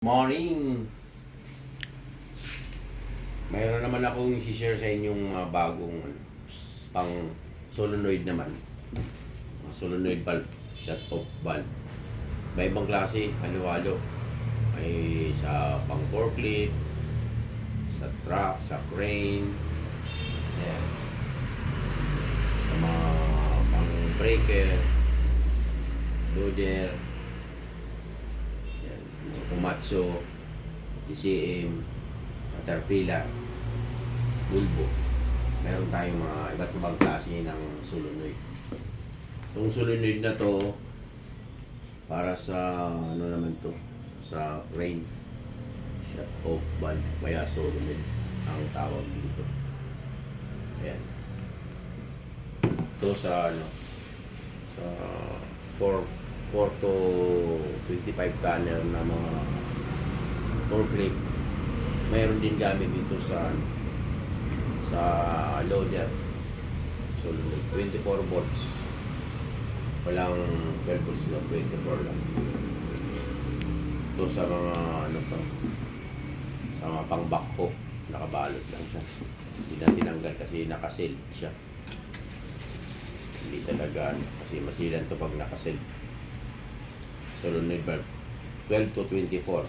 Morning! Mayroon naman akong i-share sa inyong mga bagong pang solenoid naman. Solenoid valve, shut off valve. May ibang klase, halo-halo. May sa pang forklift, sa truck, sa crane. Ayan. Sa mga pang breaker, loader. Komatsu, TCM, Caterpillar, Bulbo. Meron tayong mga iba't ibang klase ng solenoid. Itong solenoid na to para sa ano naman to, sa crane, shut off valve, kaya solenoid ang tawag dito. Ayan. Ito sa ano, sa 4 to 25 tonner na mga forklift. Mayroon din gamit dito sa loader. So 24 volts. Walang 12 volts lang, 24 lang. Ito sa mga ano to, sa mga pang backhoe, nakabalot lang siya. Hindi na tinanggal kasi nakasil siya. Hindi talaga kasi masilan to pag nakasil. Solenoid valve 12 to 24.